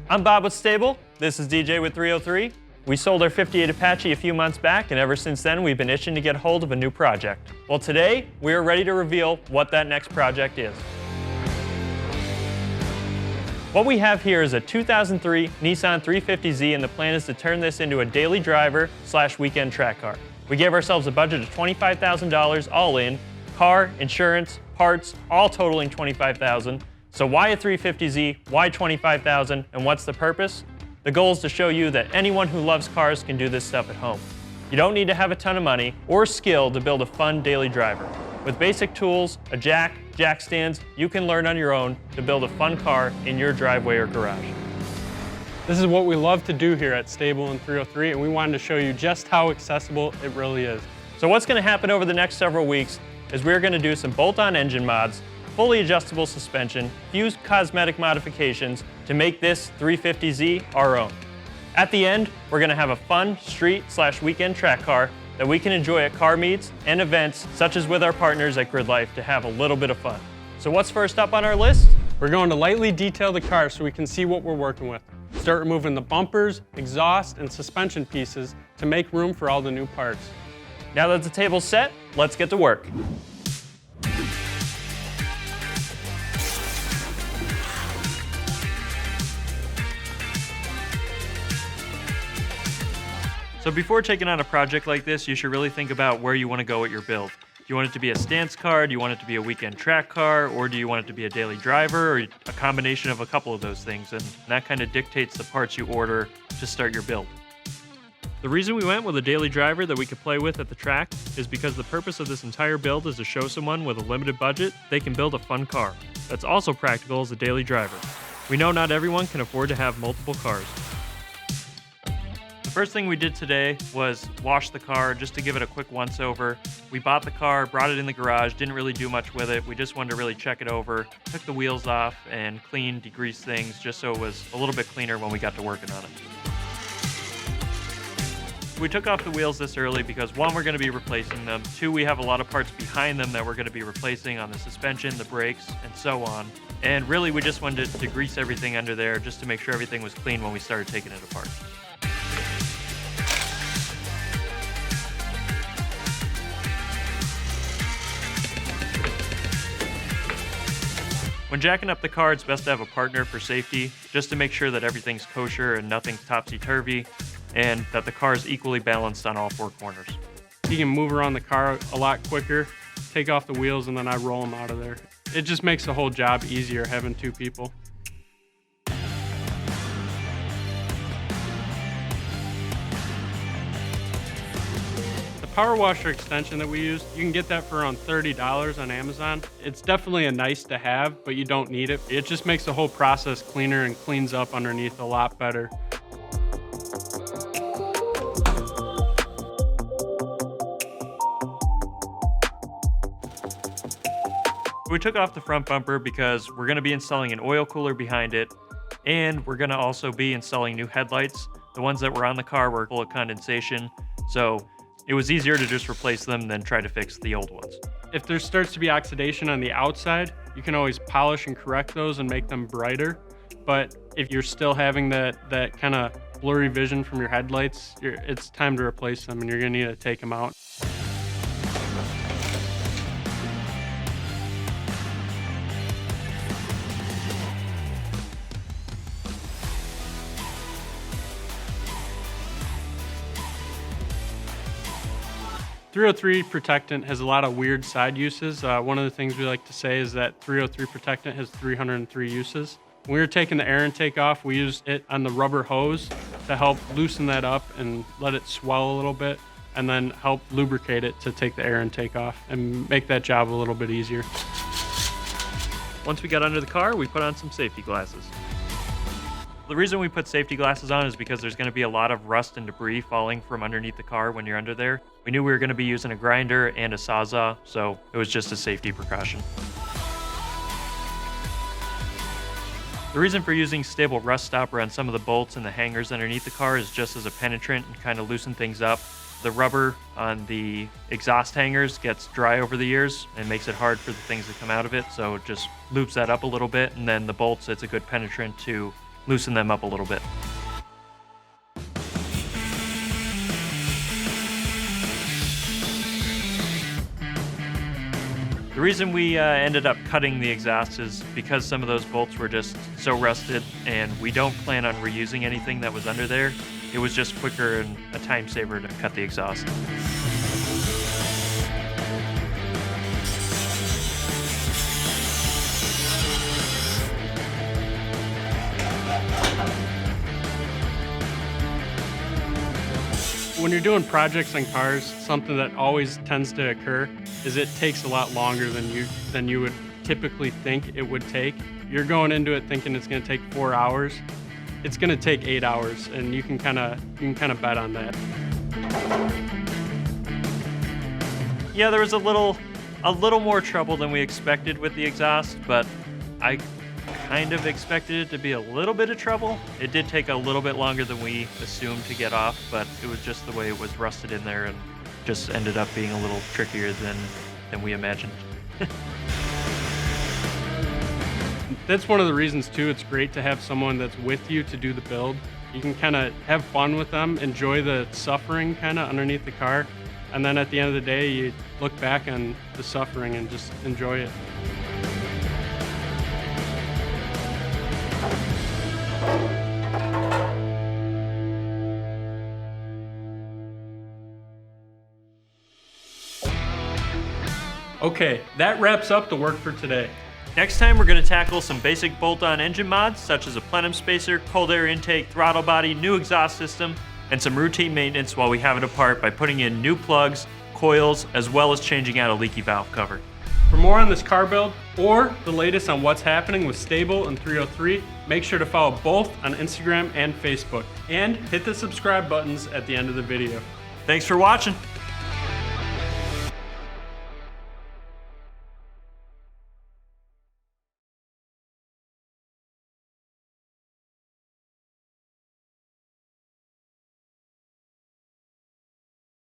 I'm Bob with 𝑭𝑶𝑷. This is DJ with 303. We sold our '58 Apache a few months back, and ever since then we've been itching to get hold of a new project. Well, today we are ready to reveal what that next project is. What we have here is a 2003 Nissan 350Z, and the plan is to turn this into a daily driver / weekend track car. We gave ourselves a budget of $25,000 all in, car, insurance, parts, all totaling $25,000. So why a 350Z, why $25,000, and what's the purpose? The goal is to show you that anyone who loves cars can do this stuff at home. You don't need to have a ton of money or skill to build a fun daily driver. With basic tools, a jack stands, you can learn on your own to build a fun car in your driveway or garage. This is what we love to do here at 𝑴𝑶𝑰 and 303, and we wanted to show you just how accessible it really is. So what's going to happen over the next several weeks is we're going to do some bolt-on engine mods, fully adjustable suspension, few cosmetic modifications to make this 350Z our own. At the end, we're going to have a fun street / weekend track car that we can enjoy at car meets and events such as with our partners at Grid Life to have a little bit of fun. So what's first up on our list? We're going to lightly detail the car so we can see what we're working with. Start removing the bumpers, exhaust, and suspension pieces to make room for all the new parts. Now that the table's set, let's get to work. So before taking on a project like this, you should really think about where you want to go with your build. Do you want it to be a stance car? Do you want it to be a weekend track car? Or do you want it to be a daily driver? Or a combination of a couple of those things? And that kind of dictates the parts you order to start your build. The reason we went with a daily driver that we could play with at the track is because the purpose of this entire build is to show someone with a limited budget they can build a fun car that's also practical as a daily driver. We know not everyone can afford to have multiple cars. The first thing we did today was wash the car just to give it a quick once over. We bought the car, brought it in the garage, didn't really do much with it. We just wanted to really check it over, took the wheels off and cleaned, degreased things just so it was a little bit cleaner when we got to working on it. We took off the wheels this early because 1, we're going to be replacing them. 2, we have a lot of parts behind them that we're going to be replacing on the suspension, the brakes, and so on. And really we just wanted to degrease everything under there just to make sure everything was clean when we started taking it apart. When jacking up the car, it's best to have a partner for safety, just to make sure that everything's kosher and nothing's topsy-turvy, and that the car is equally balanced on all 4 corners. You can move around the car a lot quicker, take off the wheels, and then I roll them out of there. It just makes the whole job easier having 2 people. Power washer extension that we use, you can get that for around $30 on Amazon. It's definitely a nice to have, but you don't need it. It just makes the whole process cleaner and cleans up underneath a lot better. We took off the front bumper because we're going to be installing an oil cooler behind it, and we're going to also be installing new headlights. The ones that were on the car were full of condensation, so it was easier to just replace them than try to fix the old ones. If there starts to be oxidation on the outside, you can always polish and correct those and make them brighter. But if you're still having that kind of blurry vision from your headlights, it's time to replace them and you're gonna need to take them out. ₿03 Protectant has a lot of weird side uses. One of the things we like to say is that ₿03 Protectant has 303 uses. When we were taking the air intake off, we used it on the rubber hose to help loosen that up and let it swell a little bit, and then help lubricate it to take the air intake off and make that job a little bit easier. Once we got under the car, we put on some safety glasses. The reason we put safety glasses on is because there's going to be a lot of rust and debris falling from underneath the car when you're under there. We knew we were going to be using a grinder and a sawzall, so it was just a safety precaution. The reason for using stable rust stopper on some of the bolts and the hangers underneath the car is just as a penetrant and kind of loosen things up. The rubber on the exhaust hangers gets dry over the years and makes it hard for the things that come out of it, so it just loops that up a little bit, and then the bolts, it's a good penetrant to loosen them up a little bit. The reason we ended up cutting the exhaust is because some of those bolts were just so rusted, and we don't plan on reusing anything that was under there. It was just quicker and a time saver to cut the exhaust. When you're doing projects on cars, something that always tends to occur is it takes a lot longer than you would typically think it would take. You're going into it thinking it's going to take 4 hours. It's going to take 8 hours, and you can kind of bet on that. Yeah, there was a little more trouble than we expected with the exhaust, but I kind of expected it to be a little bit of trouble. It did take a little bit longer than we assumed to get off, but it was just the way it was rusted in there and just ended up being a little trickier than we imagined. That's one of the reasons too, it's great to have someone that's with you to do the build. You can kind of have fun with them, enjoy the suffering kind of underneath the car, and then at the end of the day, you look back on the suffering and just enjoy it. Okay, that wraps up the work for today. Next time, we're going to tackle some basic bolt-on engine mods, such as a plenum spacer, cold air intake, throttle body, new exhaust system, and some routine maintenance while we have it apart by putting in new plugs, coils, as well as changing out a leaky valve cover. For more on this car build, or the latest on what's happening with STA-BIL and 303, make sure to follow both on Instagram and Facebook, and hit the subscribe buttons at the end of the video. Thanks for watching.